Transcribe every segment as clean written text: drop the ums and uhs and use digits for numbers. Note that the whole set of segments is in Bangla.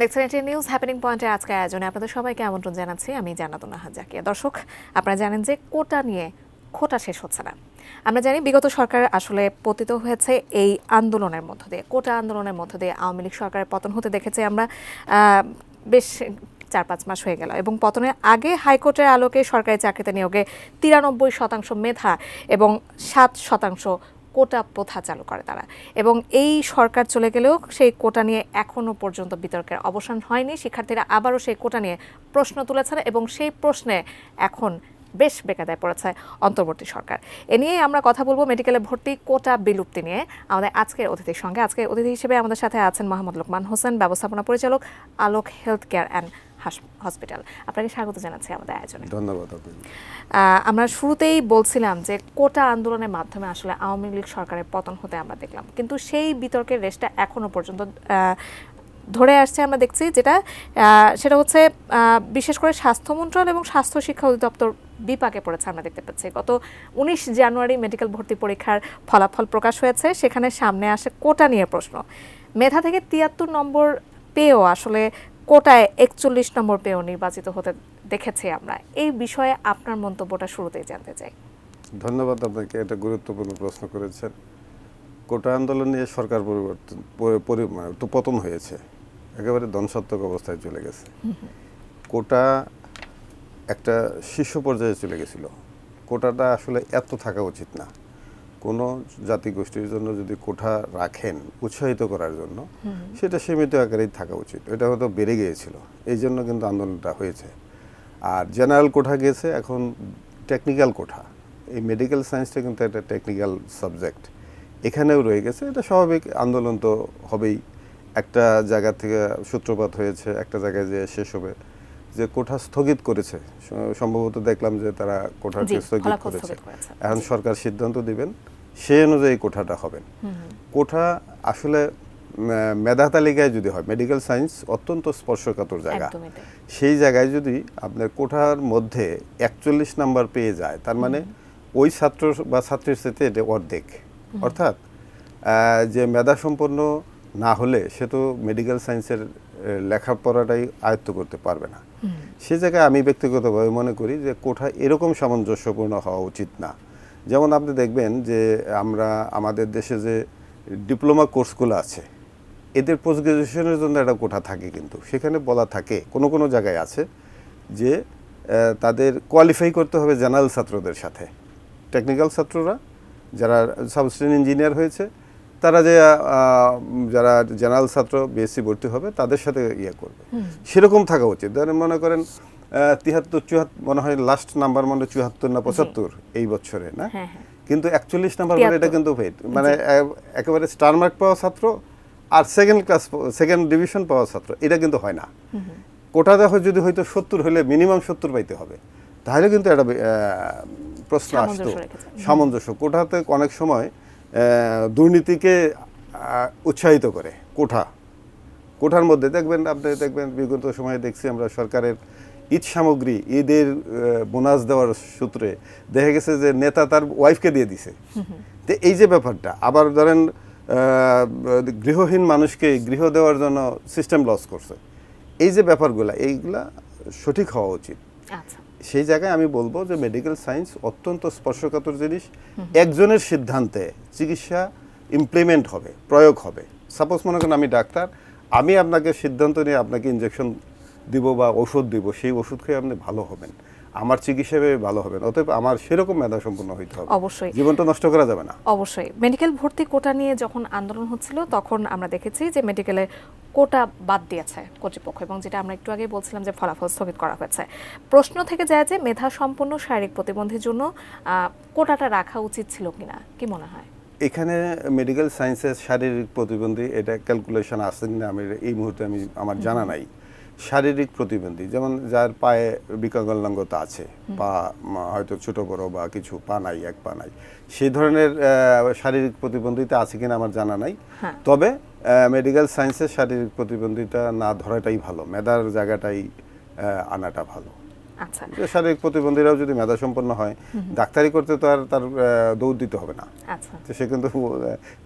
দেখছেন এটি নিউজ হ্যাপেনিং পয়েন্টের আজকের আয়োজনে আপনাদের সবাইকে আমন্ত্রণ জানাচ্ছি। আমি জান্নাতুন নাহার জাকিয়া। দর্শক, আপনারা জানেন যে কোটা নিয়ে খোটা শেষ হচ্ছে না। আমরা জানি বিগত সরকার আসলে পতিত হয়েছে এই আন্দোলনের মধ্য দিয়ে, কোটা আন্দোলনের মধ্য দিয়ে আওয়ামী লীগ সরকারের পতন হতে দেখেছি আমরা বেশ 4-5 মাস হয়ে গেল, এবং পতনের আগে হাইকোর্টের আলোকে সরকারি চাকরিতে নিয়োগে 93% মেধা এবং 7% কোটা প্রথা চালু করে তারা। এবং এই সরকার চলে গেলেও সেই কোটা নিয়ে এখনো পর্যন্ত বিতর্কের অবসান হয়নি। শিক্ষার্থীরা আবারও সেই কোটা নিয়ে প্রশ্ন তুলেছেন এবং সেই প্রশ্নে এখন বেশ বেকায়দায় পড়েছে অন্তর্বর্তী সরকার। এ নিয়েই আমরা কথা বলবো মেডিকেলে ভর্তি কোটা বিলুপ্তি নিয়ে আমাদের আজকের অতিথির সঙ্গে। আজকের অতিথি হিসেবে আমাদের সাথে আছেন মোহাম্মদ লোকমান হোসেন, ব্যবস্থাপনা পরিচালক, আলোক হেলথ কেয়ার অ্যান্ড হসপিটাল। আপনাকে স্বাগত জানাচ্ছি আমাদের আয়োজনে। ধন্যবাদ। আমরা শুরুতেই বলছিলাম যে কোটা আন্দোলনের মাধ্যমে আসলে আওয়ামী লীগ সরকারের পতন হতে আমরা দেখলাম, কিন্তু সেই বিতর্কের রেশটা এখনো পর্যন্ত ধরে আসছে। আমরা দেখছি সেটা হচ্ছে বিশেষ করে স্বাস্থ্য মন্ত্রণালয় এবং স্বাস্থ্য শিক্ষা অধিদপ্তর বিপাকে পড়েছে। আমরা দেখতে পাচ্ছি গত 19 জানুয়ারি মেডিকেল ভর্তি পরীক্ষার ফলাফল প্রকাশ হয়েছে। সেখানে সামনে আসে কোটা নিয়ে প্রশ্ন। মেধা থেকে 73 নম্বর পেয়েও আসলে কোটায় 41 নম্বর পেয়েও নির্বাচিত হতে দেখেছি আমরা। এই বিষয়ে আপনার মন্তব্যটা শুরুতেই জানতে চাই। ধন্যবাদ আপনাকে, এটা গুরুত্বপূর্ণ প্রশ্ন করেছেন। কোটা আন্দোলন নিয়ে সরকার পতন হয়েছে, একেবারে ধ্বংসাত্মক অবস্থায় চলে গেছে। কোটা একটা শীর্ষ পর্যায়ে চলে গেছিল। কোটাটা আসলে এত থাকা উচিত না। কোনো জাতিগোষ্ঠীর জন্য যদি কোটা রাখেন উৎসাহিত করার জন্য, সেটা সীমিত আকারেই থাকা উচিত। এটা হয়তো বেড়ে গিয়েছিল, এই জন্য কিন্তু আন্দোলনটা হয়েছে। আর জেনারেল কোটা গিয়েছে, এখন টেকনিক্যাল কোটা। এই মেডিকেল সায়েন্সটা কিন্তু একটা টেকনিক্যাল সাবজেক্ট, এখানেও রয়ে গেছে। এটা স্বাভাবিক, আন্দোলন তো হবেই। একটা জায়গা থেকে সূত্রপাত হয়েছে, একটা জায়গায় যে শেষ হবে। যে কোটা স্থগিত করেছে, সম্ভবত দেখলাম যে তারা কোটাকে স্থগিত করেছে। এখন সরকার সিদ্ধান্ত দিবেন, সেই অনুযায়ী কোটাটা হবেন। কোটা আসলে মেধা তালিকায় যদি হয়, মেডিকেল সায়েন্স অত্যন্ত স্পর্শকাতর জায়গা, সেই জায়গায় যদি আপনার কোটার মধ্যে 41 নাম্বার পেয়ে যায়, তার মানে ওই ছাত্র বা ছাত্রীর সাথে এটা অর্ধেক। অর্থাৎ যে মেধা সম্পন্ন না হলে সে তো মেডিকেল সায়েন্সের লেখাপড়াটাই আয়ত্ত করতে পারবে না। সে জায়গায় আমি ব্যক্তিগতভাবে মনে করি যে কোটা এরকম সামঞ্জস্যপূর্ণ হওয়া উচিত না। যেমন আপনি দেখবেন যে আমাদের দেশে যে ডিপ্লোমা কোর্সগুলো আছে, এদের পোস্ট গ্রাজুয়েশনের জন্য একটা কোটা থাকে, কিন্তু সেখানে বলা থাকে কোনো কোনো জায়গায় আছে যে তাদের কোয়ালিফাই করতে হবে জেনারেল ছাত্রদের সাথে। টেকনিক্যাল ছাত্ররা যারা সাবস্টেন ইঞ্জিনিয়ার হয়েছে, তারা যারা জেনারেল ছাত্র বিএসসি ভর্তি হবে, তাদের সাথে করবে, সেরকম থাকা উচিত। ধরেন মনে করেন 73-74 মনে হয় লাস্ট নাম্বার, মানে 74 না 75 এই বছরে না, কিন্তু 41 নাম্বার করে এটা কিন্তু মানে একেবারে স্টার মার্ক পাওয়া ছাত্র আর সেকেন্ড ডিভিশন পাওয়া ছাত্র, এটা কিন্তু হয় না। কোটাতে যদি হয়তো 70 হলে মিনিমাম 70 পাইতে হবে, তাহলে কিন্তু একটা প্রশ্ন আসতো সামঞ্জস্য। কোটাতে অনেক সময় দুর্নীতিকে উৎসাহিত করে। কোটার মধ্যে আপনি দেখবেন বিগত সময়ে দেখছি আমরা সরকারের ঈদ সামগ্রী, ঈদের বোনাস দেওয়ার সূত্রে দেখা গেছে যে নেতা তার ওয়াইফকে দিয়ে দিছে। তো এই যে ব্যাপারটা, আবার ধরেন গৃহহীন মানুষকে গৃহ দেওয়ার জন্য সিস্টেম লস করছে। এই যে ব্যাপারগুলা, এইগুলা সঠিক হওয়া উচিত। সেই জায়গায় আমি বলবো যে মেডিকেল সায়েন্স অত্যন্ত স্পর্শকাতর জিনিস। একজনের সিদ্ধান্তে চিকিৎসা ইমপ্লিমেন্ট হবে, প্রয়োগ হবে। সাপোজ মনে করেন আমি ডাক্তার, আমি আপনাকে সিদ্ধান্ত নিয়ে আপনাকে ইনজেকশন দিব বা ওষুধ দিব, সেই ওষুধ খেয়ে আপনি ভালো হবেন, আমার চিকিৎসা ভালো হবেন। অতএব আমার সেরকম মেধা সম্পন্ন হইতে হবে, অবশ্যই জীবনটা নষ্ট করা যাবে না। অবশ্যই মেডিকেল ভর্তি কোটা নিয়ে যখন আন্দোলন হচ্ছিল, তখন আমরা দেখেছি যে মেডিকেলে কোটা বাদ দিয়েছে কর্তৃপক্ষ, এবং যেটা আমরা একটু আগে বলছিলাম যে ফলাফল স্থগিত করা হয়েছে। প্রশ্ন থেকে যায় যে মেধা সম্পন্ন শারীরিক প্রতিবন্ধীর জন্য কোটাটা রাখা উচিত ছিল কিনা, কি মনে হয়? এখানে মেডিকেল সায়েন্সের শারীরিক প্রতিবন্ধী, এটা ক্যালকুলেশন আছে কিনা আমি এই মুহূর্তে আমার জানা নাই। শারীরিক প্রতিবন্ধী যেমন যার পায়ে বিকলাঙ্গতা আছে, পা হয়তো ছোট বড় বা কিছু পা নাই, এক পা নাই, সেই ধরনের শারীরিক প্রতিবন্ধিতা আছে কিনা আমার জানা নাই। তবে মেডিকেল সায়েন্সের শারীরিক প্রতিবন্ধিতা না ধরাটাই ভালো, মেধার জায়গাটাই আনাটা ভালো। আচ্ছা যে শারীরিক প্রতিবন্ধীরাও যদি মেধা সম্পন্ন হয়, ডাক্তারি করতে তো আর তার দৌড় দিতে হবে না। আচ্ছা, তো সে কিন্তু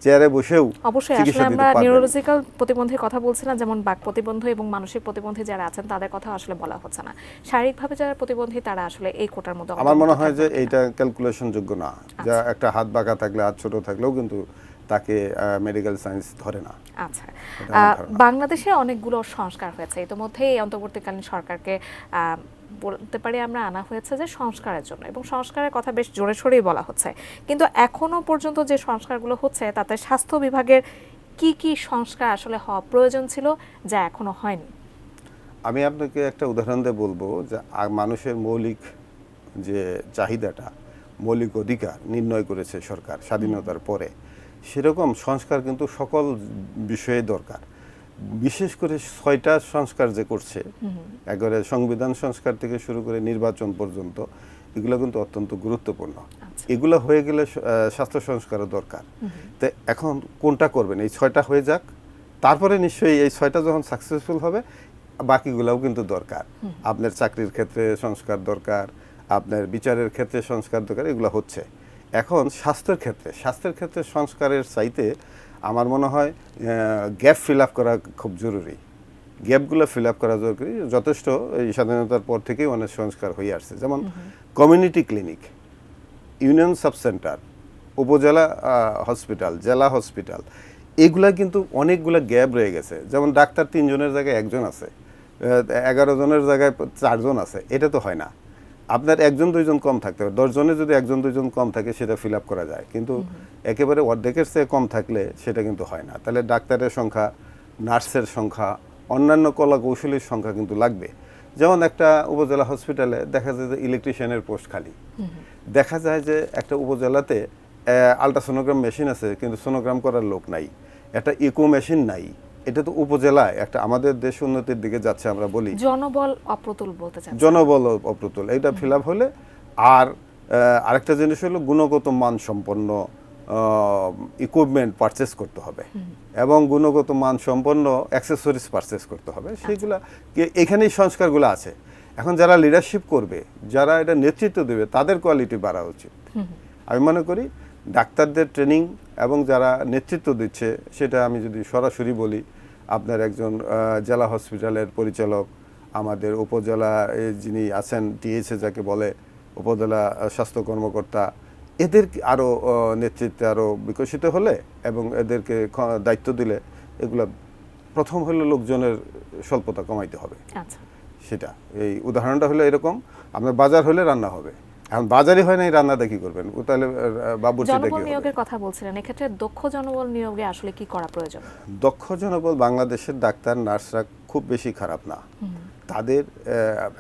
চেয়ারে বসেও অবশ্যই আসলে চিকিৎসা দিতে আমরা পারবেন। নিউরোলজিক্যাল প্রতিবন্ধীর কথা বলছিলাম, যেমন বাক প্রতিবন্ধী এবং মানসিক প্রতিবন্ধী যারা আছেন তাদের কথা আসলে বলা হচ্ছে না। শারীরিকভাবে যারা প্রতিবন্ধী তারা আসলে এই কোটার মধ্যে আমার মনে অন্তর্ভুক্ত হয় যে থাকবেন কিনা? এইটা ক্যালকুলেশন যোগ্য না। যা একটা হাত বাঁকা থাকলে, হাত ছোট থাকলেও কিন্তু তাকে মেডিকেল সায়েন্স ধরে না। আচ্ছা, এটা আমার ধারণা। বাংলাদেশে অনেকগুলো সংস্কার হয়েছে ইতিমধ্যে। এই অন্তর্বর্তীকালীন সরকারকে বলতে পারি আমরা আনা হয়েছে যে সংস্কারের জন্য, এবং সংস্কারের কথা বেশ জোরে সোরেই বলা হচ্ছে, কিন্তু এখনো পর্যন্ত যে সংস্কারগুলো হচ্ছে তাতে স্বাস্থ্য বিভাগের কি কি সংস্কার আসলে হওয়া প্রয়োজন ছিল যা এখনো হয়নি? আমি আপনাকে একটা উদাহরণ দিয়ে বলবো যে মানুষের মৌলিক যে চাহিদাটা, মৌলিক অধিকার নির্ণয় করেছে সরকার স্বাধীনতার পরে, সেরকম সংস্কার কিন্তু সকল বিষয়ে দরকার। বিশেষ করে 6টা সংস্কার যে করছে, একবারে সংবিধান সংস্কার থেকে শুরু করে নির্বাচন পর্যন্ত, এগুলো কিন্তু অত্যন্ত গুরুত্বপূর্ণ। এগুলো হয়ে গেলে স্বাস্থ্য সংস্কারও দরকার। তো এখন কোনটা করবেন? এই 6টা হয়ে যাক, তারপরে নিশ্চয়ই এই 6টা যখন সাকসেসফুল হবে বাকিগুলোও কিন্তু দরকার। আপনার চাকরির ক্ষেত্রে সংস্কার দরকার, আপনার বিচারের ক্ষেত্রে সংস্কার দরকার, এগুলো হচ্ছে। এখন স্বাস্থ্যের ক্ষেত্রে সংস্কারের চাইতে আমার মনে হয় গ্যাপ ফিল আপ করা খুব জরুরি। গ্যাপগুলো ফিল আপ করা জরুরি। যথেষ্ট এই স্বাধীনতার পর থেকেই অনেক সংস্কার হয়ে আসছে, যেমন community clinic, union sub centre, উপজেলা হসপিটাল, জেলা হসপিটাল, এগুলা কিন্তু অনেকগুলো গ্যাপ রয়ে গেছে। যেমন ডাক্তার 3 জনের জায়গায় 1 জন আছে, 11 জনের জায়গায় 4 জন আছে, এটা তো হয় না। আপনার 1 জন 2 জন কম থাকতে হবে। 10 জনে যদি 1 জন 2 জন কম থাকে সেটা ফিল আপ করা যায়, কিন্তু একেবারে অর্ধেকের চেয়ে কম থাকলে সেটা কিন্তু হয় না। তাহলে ডাক্তারের সংখ্যা, নার্সের সংখ্যা, অন্যান্য কলা কৌশলীর সংখ্যা কিন্তু লাগবে। যেমন একটা উপজেলা হসপিটালে দেখা যায় যে ইলেকট্রিশিয়ানের পোস্ট খালি, দেখা যায় যে একটা উপজেলাতে আলট্রাসোনোগ্রাম মেশিন আছে কিন্তু সোনোগ্রাম করার লোক নাই, একটা ইকো মেশিন নাই। এটা তো উপজেলায় একটা, আমাদের দেশ উন্নতির দিকে যাচ্ছে আমরা বলি জনবল অপ্রতুল বলতে চান? জনবল অপ্রতুল, এইটা ফিল আপ হলে। আর আরেকটা জিনিস হলো গুণগত মান সম্পন্ন ইকুইপমেন্ট পারচেস করতে হবে এবং গুণগত মান সম্পন্ন অ্যাক্সেসরিজ পারচেস করতে হবে। সেইগুলা এখানেই সংস্কারগুলো আছে। এখন যারা লিডারশিপ করবে, যারা এটা নেতৃত্ব দেবে, তাদের কোয়ালিটি বাড়া উচিত। আমি মনে করি ডাক্তারদের ট্রেনিং এবং যারা নেতৃত্ব দিচ্ছে, সেটা আমি যদি সরাসরি বলি, আপনার একজন জেলা হসপিটালের পরিচালক, আমাদের উপজেলা যিনি আছেন টিএইচএ যাকে বলে, উপজেলা স্বাস্থ্য কর্মকর্তা, এদের আরও নেতৃত্বে আরও বিকশিত হলে এবং এদেরকে দায়িত্ব দিলে, এগুলো প্রথম হলো লোকজনের স্বল্পতা কমাইতে হবে। আচ্ছা, সেটা এই উদাহরণটা হলো এরকম, আপনার বাজার হলে রান্না হবে, এখন বাজারই হয় না, এই রান্নাটা কি করবেন? তাহলে বাবুর্চিটা কি জনবল হবে? নিয়োগের কথা বলছিলেন, এক্ষেত্রে দক্ষ জনবল নিয়োগে আসলে কি করা প্রয়োজন? দক্ষ জনবল, বাংলাদেশের ডাক্তার নার্সরা খুব বেশি খারাপ না। তাদের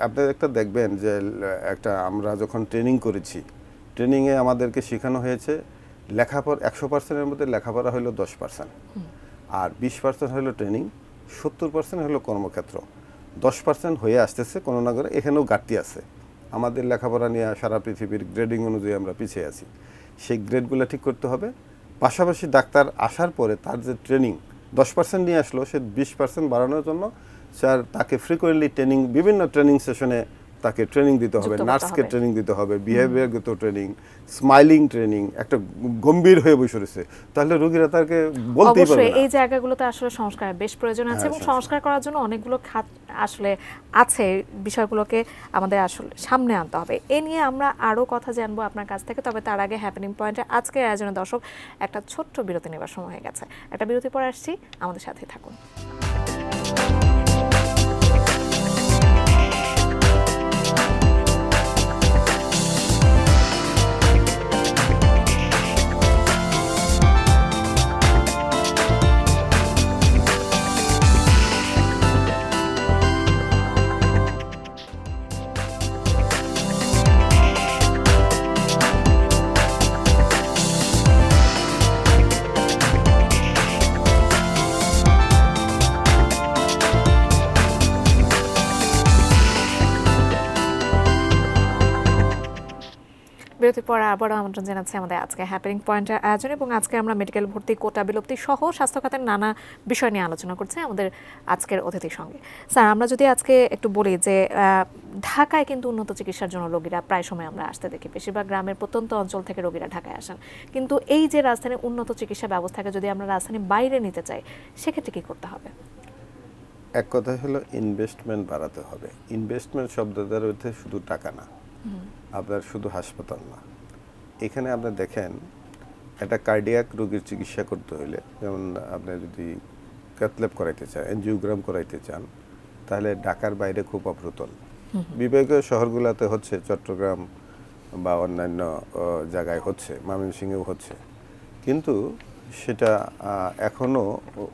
আপনি একটা দেখবেন যে একটা আমরা যখন ট্রেনিং করেছি, ট্রেনিংয়ে আমাদেরকে শেখানো হয়েছে লেখাপড়া 100%-এর মধ্যে লেখাপড়া হলো 10%, আর 20% হলো ট্রেনিং, 70% হলো কর্মক্ষেত্র। 10% হয়ে আসতেছে কোনো না করে, এখানেও ঘাটতি আছে। আমাদের লেখাপড়া নিয়ে সারা পৃথিবীর গ্রেডিং অনুযায়ী আমরা পিছিয়ে আছি, সেই গ্রেডগুলো ঠিক করতে হবে। পাশাপাশি ডাক্তার আসার পরে তার যে ট্রেনিং 10% নিয়ে আসলো, সে 20% বাড়ানোর জন্য স্যার তাকে ফ্রিকোয়েন্টলি ট্রেনিং, বিভিন্ন ট্রেনিং সেশনে তাকে ট্রেনিং দিতে হবে, নার্সকে ট্রেনিং দিতে হবে, বিহেভিয়ারগত ট্রেনিং, স্মাইলিং ট্রেনিং, একটা গম্ভীর হয়ে বসে রয়েছে, তাহলে রোগীরা তাকে বলতেই পারবে অবশ্যই না। এই জায়গাগুলোতে আসলে সংস্কারের বেশ প্রয়োজন আছে, এবং সংস্কার করার জন্য অনেকগুলো খাত আসলে আছে, বিষয়গুলোকে আমাদের আসলে সামনে আনতে হবে। এ নিয়ে আমরা আরও কথা জানবো আপনার কাছ থেকে, তবে তার আগে হ্যাপেনিং পয়েন্টে আজকের আয়োজনে দর্শক একটা ছোট্ট বিরতি নেবার সময় হয়ে গেছে। একটা বিরতি পরে আসছি, আমাদের সাথেই থাকুন। বিরতির পর আবারও আমন্ত্রণ জানাচ্ছি আমাদের আজকে হ্যাপেনিং পয়েন্টের আয়োজন, এবং আজকে আমরা মেডিকেল ভর্তি, কোটা বিলুপ্তি সহ স্বাস্থ্য খাতের নানা বিষয় নিয়ে আলোচনা করছি আমাদের আজকের অতিথির সঙ্গে। স্যার, আমরা যদি আজকে একটু বলি যে ঢাকায় কিন্তু উন্নত চিকিৎসার জন্য রোগীরা প্রায় সময় আমরা আসতে দেখি, বেশিরভাগ গ্রামের প্রত্যন্ত অঞ্চল থেকে রোগীরা ঢাকায় আসেন, কিন্তু এই যে রাজধানীর উন্নত চিকিৎসা ব্যবস্থাকে যদি আমরা রাজধানীর বাইরে নিতে চাই, সেক্ষেত্রে কী করতে হবে? এক কথা হলো ইনভেস্টমেন্ট বাড়াতে হবে। ইনভেস্টমেন্ট শব্দটার অর্থে শুধু টাকা না, আপনার শুধু হাসপাতাল না। এখানে আপনি দেখেন একটা কার্ডিয়াক রোগীর চিকিৎসা করতে হলে, যেমন আপনি যদি ক্যাথল্যাব করাইতে চান, এনজিওগ্রাম করাইতে চান, তাহলে ঢাকার বাইরে খুব অপ্রতুল। বিভাগীয় শহরগুলোতে হচ্ছে, চট্টগ্রাম বা অন্যান্য জায়গায় হচ্ছে, ময়মনসিংহেও হচ্ছে, কিন্তু সেটা এখনো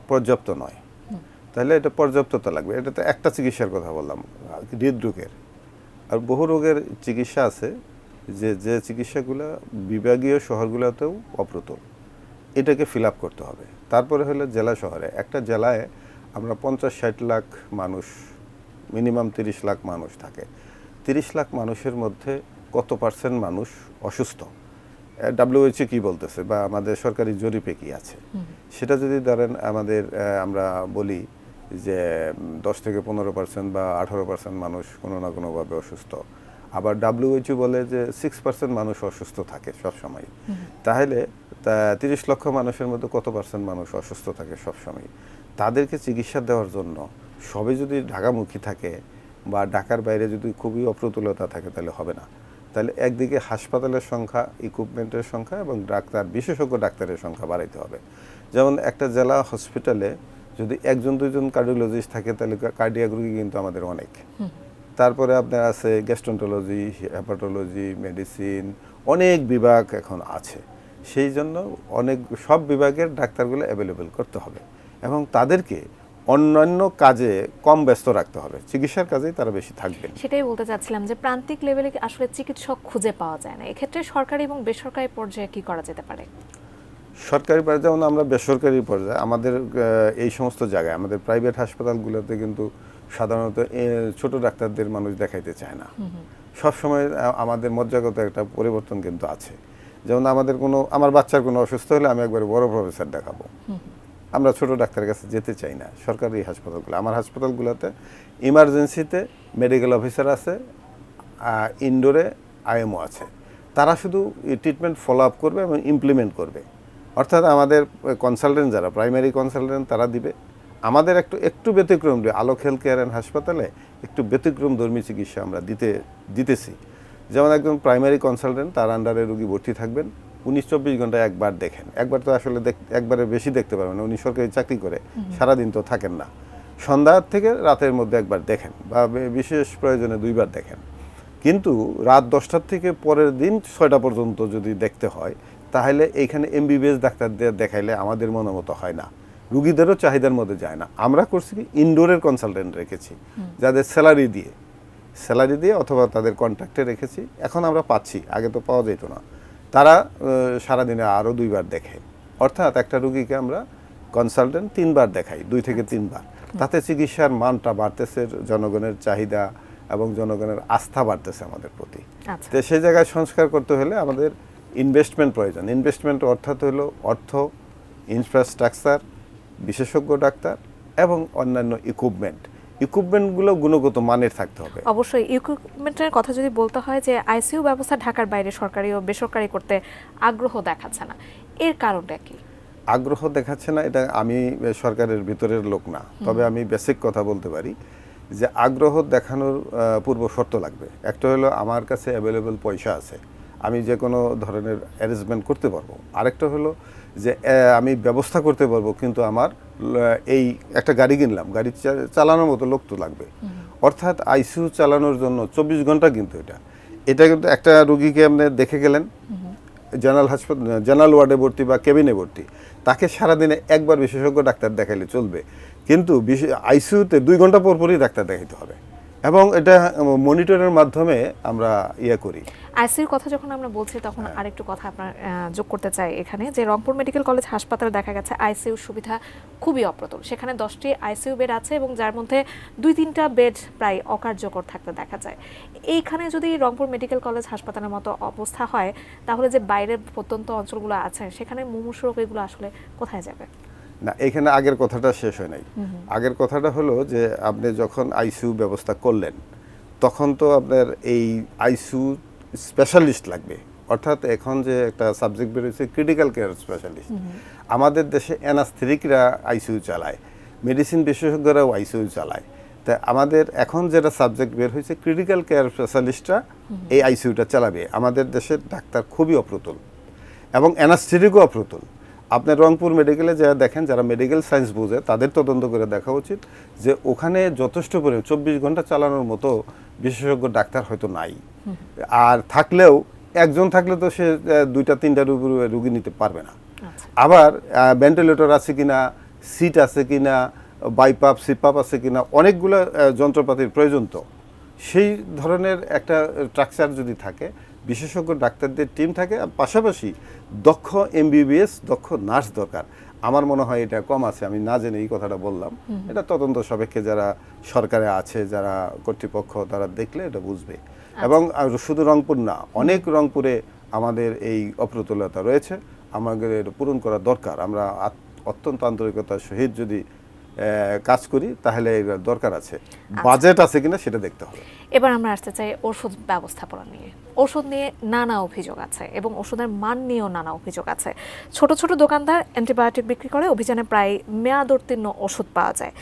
পর্যাপ্ত নয়। তাহলে এটা পর্যাপ্ততা লাগবে। এটা তো একটা চিকিৎসার কথা বললাম, হৃদরোগের। আর বহু রোগের চিকিৎসা আছে যে চিকিৎসাগুলো বিভাগীয় শহরগুলোতেও অপ্রতুল। এটাকে ফিল আপ করতে হবে। তারপরে হলো জেলা শহরে, একটা জেলায় আমরা 50-60 লাখ মানুষ, মিনিমাম 30 লাখ মানুষ থাকে। 30 লাখ মানুষের মধ্যে কত পার্সেন্ট মানুষ অসুস্থ, WHO কি বলতেছে বা আমাদের সরকারি জরিপে কি আছে, সেটা যদি ধরেন আমাদের আমরা বলি যে 10-15% বা 18% মানুষ কোনো না কোনোভাবে অসুস্থ, আবার WHO বলে যে 6% মানুষ অসুস্থ থাকে সবসময়। তাহলে 30 লক্ষ মানুষের মধ্যে কত পার্সেন্ট মানুষ অসুস্থ থাকে সবসময়? তাদেরকে চিকিৎসা দেওয়ার জন্য সবে যদি ঢাকামুখী থাকে বা ঢাকার বাইরে যদি খুবই অপ্রতুলতা থাকে, তাহলে হবে না। তাহলে একদিকে হাসপাতালের সংখ্যা, ইকুইপমেন্টের সংখ্যা এবং ডাক্তার, বিশেষজ্ঞ ডাক্তারের সংখ্যা বাড়াইতে হবে। যেমন একটা জেলা হসপিটালে যদি 1-2জন কার্ডিওলজিস্ট থাকে, তাহলে কার্ডিয়াক রোগী কিন্তু আমাদের অনেক। তারপরে আপনার আছে গ্যাস্ট্রোন্টোলজি, হেপাটোলজি, মেডিসিন, অনেক বিভাগ এখন আছে। সেই জন্য সব বিভাগের ডাক্তারগুলো অ্যাভেলেবেল করতে হবে এবং তাদেরকে অন্যান্য কাজে কম ব্যস্ত রাখতে হবে, চিকিৎসার কাজেই তারা বেশি থাকবেন। সেটাই বলতে চাচ্ছিলাম যে প্রান্তিক লেভেলে আসলে চিকিৎসক খুঁজে পাওয়া যায় না। এক্ষেত্রে সরকারি এবং বেসরকারি পর্যায়ে কি করা যেতে পারে? সরকারি পর্যায়ে, যেমন আমরা বেসরকারি পর্যায়ে আমাদের এই সমস্ত জায়গায়, আমাদের প্রাইভেট হাসপাতালগুলোতে কিন্তু সাধারণত ছোট ডাক্তারদের মানুষ দেখাইতে চায় না। সবসময় আমাদের মজ্জাগত একটা পরিবর্তন কিন্তু আছে। যেমন আমার বাচ্চার কোনো অসুস্থ হলে আমি একবার বড় প্রফেসর দেখাবো, আমরা ছোট ডাক্তারের কাছে যেতে চাই না। সরকারি হাসপাতালগুলো, আমার হাসপাতালগুলোতে ইমার্জেন্সিতে মেডিকেল অফিসার আছে, ইনডোরে IMO আছে, তারা শুধু ট্রিটমেন্ট ফলো আপ করবে এবং ইমপ্লিমেন্ট করবে। অর্থাৎ আমাদের কনসালটেন্ট যারা প্রাইমারি কনসালটেন্ট, তারা দিবে। আমাদের একটু ব্যতিক্রম, আলোক হেলথ কেয়ার অ্যান্ড হাসপাতালে একটু ব্যতিক্রম ধর্মী চিকিৎসা আমরা দিতেছি। যেমন একজন প্রাইমারি কনসালটেন্ট, তার আন্ডারে রোগী ভর্তি থাকবেন, 19-24 ঘন্টায় একবার দেখেন। একবার তো আসলে একবারে বেশি দেখতে পারবেন না, উনি সরকারি চাকরি করে সারাদিন তো থাকেন না। সন্ধ্যার থেকে রাতের মধ্যে একবার দেখেন বা বিশেষ প্রয়োজনে 2বার দেখেন। কিন্তু রাত 10টার থেকে পরের দিন 6টা পর্যন্ত যদি দেখতে হয়, তাহলে এইখানে MBBS ডাক্তারদের দেখাইলে আমাদের মনের মতো হয় না, রুগীদেরও চাহিদার মধ্যে যায় না। আমরা করছি কি, ইনডোরের কনসালটেন্ট রেখেছি, যাদের স্যালারি দিয়ে অথবা তাদের কন্ট্রাক্টে রেখেছি। এখন আমরা পাচ্ছি, আগে তো পাওয়া যেত না। তারা সারাদিনে আরও 2বার দেখে। অর্থাৎ একটা রুগীকে আমরা কনসালটেন্ট 3বার দেখাই, 2 থেকে 3বার। তাতে চিকিৎসার মানটা বাড়তেছে, জনগণের চাহিদা এবং জনগণের আস্থা বাড়তেছে আমাদের প্রতি। তো সেই জায়গায় সংস্কার করতে হলে আমাদের ইনভেস্টমেন্ট প্রয়োজন। ইনভেস্টমেন্ট অর্থাৎ হলো অর্থ, ইনফ্রাস্ট্রাকচার, বিশেষজ্ঞ ডাক্তার এবং অন্যান্য ইকুইপমেন্টগুলো গুণগত মানের থাকতে হবে। অবশ্যই ইকুইপমেন্টের কথা যদি বলতে হয়, যে ICU ব্যবস্থা ঢাকার বাইরে সরকারি ও বেসরকারি করতে আগ্রহ দেখাচ্ছে না, এর কারণটা কি? আগ্রহ দেখাচ্ছে না, এটা আমি সরকারের ভিতরের লোক না, তবে আমি বেসিক কথা বলতে পারি যে আগ্রহ দেখানোর পূর্ব শর্ত লাগবে। একটা হলো আমার কাছে অ্যাভেলেবল পয়সা আছে, আমি যে কোনো ধরনের অ্যারেঞ্জমেন্ট করতে পারবো। আরেকটা হলো যে আমি ব্যবস্থা করতে পারবো, কিন্তু আমার এই একটা গাড়ি কিনলাম, গাড়ি চালানোর মতো লোক তো লাগবে। অর্থাৎ ICU চালানোর জন্য 24 ঘন্টা, কিন্তু এটা কিন্তু একটা রুগীকে আপনি দেখে গেলেন জেনারেল ওয়ার্ডে ভর্তি বা কেবিনে ভর্তি, তাকে সারাদিনে একবার বিশেষজ্ঞ ডাক্তার দেখাইলে চলবে, কিন্তু ICUতে 2 ঘন্টা পরপরই ডাক্তার দেখাইতে হবে। এবং এটা মনিটরের মাধ্যমে আমরা করি। আইসিইউর কথা যখন আমরা বলছি তখন আরেকটু কথা আপনার যোগ করতে চাই এখানে, যে রংপুর মেডিকেল কলেজ হাসপাতালে দেখা গেছে আইসিইউ সুবিধা খুবই অপ্রতুল। সেখানে 10টি আইসিইউ বেড আছে এবং যার মধ্যে 2-3টা বেড প্রায় অকার্যকর থাকতে দেখা যায়। এইখানে যদি রংপুর মেডিকেল কলেজ হাসপাতালের মতো অবস্থা হয়, তাহলে যে বাইরের প্রত্যন্ত অঞ্চলগুলো আছে সেখানে মুমূর্ষু রোগীগুলো আসলে কোথায় যাবে? না, এখানে আগের কথাটা শেষ হয় নাই। আগের কথাটা হলো যে আপনি যখন আইসিইউ ব্যবস্থা করলেন তখন তো আপনার এই আইসিইউ স্পেশালিস্ট লাগবে। অর্থাৎ এখন যে একটা সাবজেক্ট বেরোচ্ছে ক্রিটিক্যাল কেয়ার স্পেশালিস্ট, আমাদের দেশে অ্যানাস্থেটিকরা আইসিইউ চালায়, মেডিসিন বিশেষজ্ঞরাও আইসিইউ চালায়। তা আমাদের এখন যেটা সাবজেক্ট বের হয়েছে ক্রিটিক্যাল কেয়ার স্পেশালিস্টরা এই আইসিইউটা চালাবে। আমাদের দেশের ডাক্তার খুবই অপ্রতুল এবং অ্যানাস্থেটিকও অপ্রতুল। আপনার রংপুর মেডিকেলে যারা দেখেন, যারা মেডিকেল সায়েন্স বোঝে তাদের তদন্ত করে দেখা উচিত যে ওখানে যথেষ্ট করে 24 ঘন্টা চালানোর মতো বিশেষজ্ঞ ডাক্তার হয়তো নাই। আর থাকলেও একজন থাকলে তো সে 2-3টা রুগী নিতে পারবে না। আবার ভেন্টিলেটর আছে কিনা, সিট আছে কিনা, বাইপাপ সিপাপ আছে কিনা, অনেকগুলো যন্ত্রপাতির প্রয়োজন। তো সেই ধরনের একটা স্ট্রাকচার যদি থাকে, বিশেষজ্ঞ ডাক্তারদের টিম থাকে, পাশাপাশি দক্ষ এমবিবিএস দক্ষ নার্স দরকার। আমার মনে হয় এটা কম আছে। আমি না জেনে এই কথাটা বললাম, এটা তদন্ত সাপেক্ষে যারা সরকারে আছে, যারা কর্তৃপক্ষ, তারা দেখলে এটা বুঝবে। এবং শুধু রংপুর না, অনেক রংপুরে আমাদের এই অপ্রতুলতা রয়েছে, আমাদের এটা পূরণ করা দরকার। আমরা অত্যন্ত আন্তরিকতার সহিত যদি কাজ করি তাহলে এর দরকার আছে। বাজেট আছে কিনা সেটা দেখতে হবে। এবার আমরা আসতে চাই ওষুধ ব্যবস্থাপনা নিয়ে। ওষুধ নিয়ে নানা অভিযোগ আছে এবং ওষুধের মান নিয়েও নানা অভিযোগ আছে। ছোট ছোট দোকানদার অ্যান্টিবায়োটিক বিক্রি করে, অভিযানে প্রায় মেয়াদ উত্তীর্ণ ওষুধ পাওয়া যায়।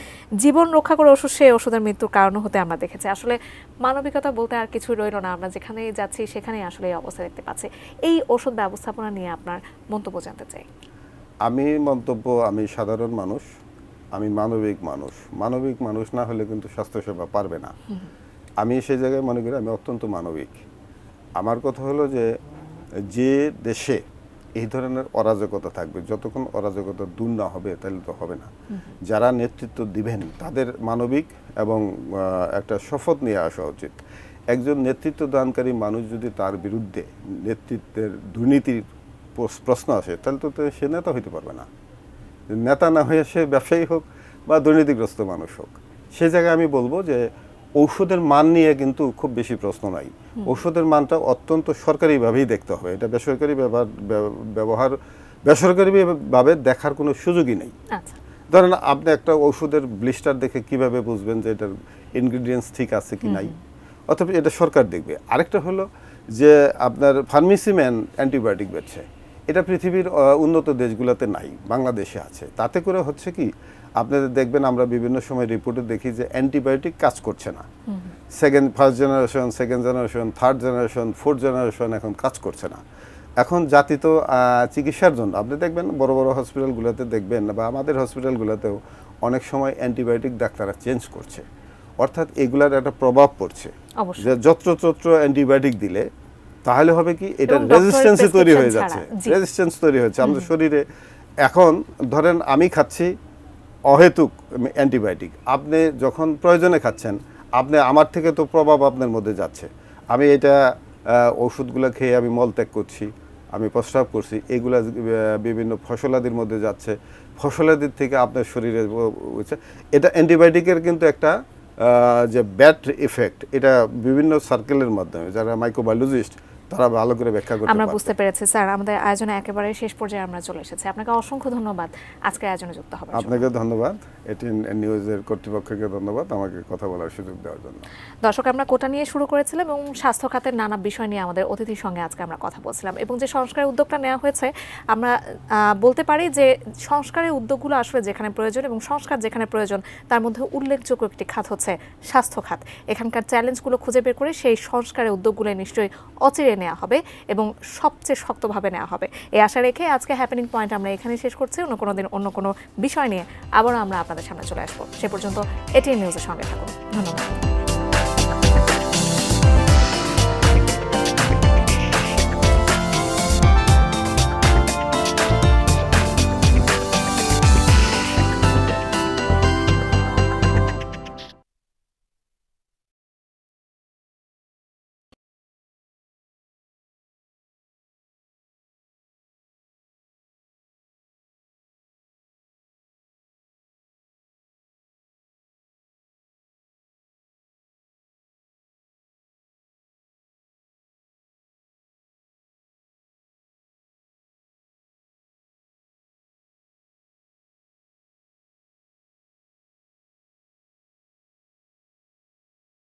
জীবন রক্ষা করে ওষুধ সেই ওষুধের মৃত্যুর কারণ হতে আমরা দেখেছি। আসলে মানবিকতা বলতে আর কিছু রইল না, আমরা যেখানে যাচ্ছি সেখানেই আসলে এই অবস্থা দেখতে পাচ্ছি। এই ওষুধ ব্যবস্থাপনা নিয়ে আপনার মন্তব্য জানতে চাই। আমি সাধারণ মানুষ, আমি মানবিক মানুষ। মানবিক মানুষ না হলে কিন্তু স্বাস্থ্যসেবা পারবে না। আমি সেই জায়গায় মনে করি আমি অত্যন্ত মানবিক। আমার কথা হলো যে দেশে এই ধরনের অরাজকতা থাকবে, যতক্ষণ অরাজকতা দূর না হবে তাহলে তো হবে না। যারা নেতৃত্ব দিবেন তাদের মানবিক এবং একটা শপথ নিয়ে আসা উচিত। একজন নেতৃত্ব দানকারী মানুষ যদি তার বিরুদ্ধে নেতৃত্বের দুর্নীতির প্রশ্ন আসে তাহলে তো সে নেতা হইতে পারবে না। নেতা না হয়ে সে ব্যবসায়ী হোক বা দুর্নীতিগ্রস্ত মানুষ হোক। সে জায়গায় আমি বলবো যে ঔষধের মান নিয়ে কিন্তু খুব বেশি প্রশ্ন নাই। ঔষধের মানটা অত্যন্ত সরকারিভাবেই দেখতে হবে। এটা বেসরকারিভাবে দেখার কোনো সুযোগই নেই। ধরেন আপনি একটা ওষুধের ব্লিস্টার দেখে কিভাবে বুঝবেন যে এটার ইনগ্রিডিয়েন্টস ঠিক আছে কি নাই, অথবা এটা সরকার দেখবে। আরেকটা হলো যে আপনার ফার্মেসি ম্যান অ্যান্টিবায়োটিক বেচছে, এটা পৃথিবীর উন্নত দেশগুলোতে নাই, বাংলাদেশে আছে। তাতে করে হচ্ছে কি, আপনাদের দেখবেন আমরা বিভিন্ন সময় রিপোর্টে দেখি যে অ্যান্টিবায়োটিক কাজ করছে না। First generation, second generation, third generation, fourth generation এখন কাজ করছে না। এখন জাতি তো চিকিৎসার জন্য আপনি দেখবেন বড় বড় হসপিটালগুলোতে দেখবেন, বা আমাদের হসপিটালগুলোতেও অনেক সময় অ্যান্টিবায়োটিক ডাক্তাররা চেঞ্জ করছে। অর্থাৎ এগুলার একটা প্রভাব পড়ছে যে যত্রতত্র অ্যান্টিবায়োটিক দিলে তাহলে হবে কি, এটা রেজিস্ট্যান্স তৈরি হয়ে যাচ্ছে। রেজিস্ট্যান্স তৈরি হচ্ছে আমাদের শরীরে। এখন ধরেন আমি খাচ্ছি অহেতুক অ্যান্টিবায়োটিক, আপনি যখন প্রয়োজনে খাচ্ছেন, আপনি আমার থেকে তো প্রভাব আপনার মধ্যে যাচ্ছে। আমি এটা ওষুধগুলো খেয়ে আমি মলত্যাগ করছি, আমি প্রস্রাব করছি, এগুলা বিভিন্ন ফসলাদির মধ্যে যাচ্ছে, ফসলাদির থেকে আপনার শরীরে হচ্ছে। এটা অ্যান্টিবায়োটিকের কিন্তু একটা যে ব্যাড ইফেক্ট, এটা বিভিন্ন সার্কেলের মাধ্যমে যারা মাইক্রোবায়োলজিস্ট তারা ভালো করে ব্যাখ্যা করতে পারে। আমরা বুঝতে পেরেছি স্যার। আমাদের আয়োজনে একেবারে শেষ পর্যায়ে আমরা চলে এসেছি। আপনাকে অসংখ্য ধন্যবাদ আজকে আয়োজনে যুক্ত হওয়ার জন্য। আপনাকে ধন্যবাদ, এটিএন নিউজের কর্তৃপক্ষকে ধন্যবাদ আমাকে কথা বলার সুযোগ দেওয়ার জন্য। দর্শক, আমরা কোটা নিয়ে শুরু করেছিলাম এবং স্বাস্থ্য খাতের নানা বিষয় নিয়ে আমাদের অতিথির সঙ্গে আজকে আমরা কথা বলছিলাম, এবং যে সংস্কারের উদ্যোগটা নেওয়া হয়েছে, আমরা বলতে পারি যে সংস্কারের উদ্যোগগুলো আসলে যেখানে প্রয়োজন এবং সংস্কার যেখানে প্রয়োজন, তার মধ্যে উল্লেখযোগ্য একটি খাত হচ্ছে স্বাস্থ্য খাত। এখানকার চ্যালেঞ্জগুলো খুঁজে বের করে সেই সংস্কারের উদ্যোগগুলো নিশ্চয়ই অচিরে নেওয়া হবে এবং সবচেয়ে শক্তভাবে নেওয়া হবে, এই আশা রেখে আজকে হ্যাপেনিং পয়েন্ট আমরা এখানে শেষ করছি। অন্য কোনো দিন অন্য কোনো বিষয় নিয়ে আবারও আমরা আপনাদের সামনে চলে আসবো। সে পর্যন্ত এটিএন নিউজের সঙ্গে থাকুন। ধন্যবাদ।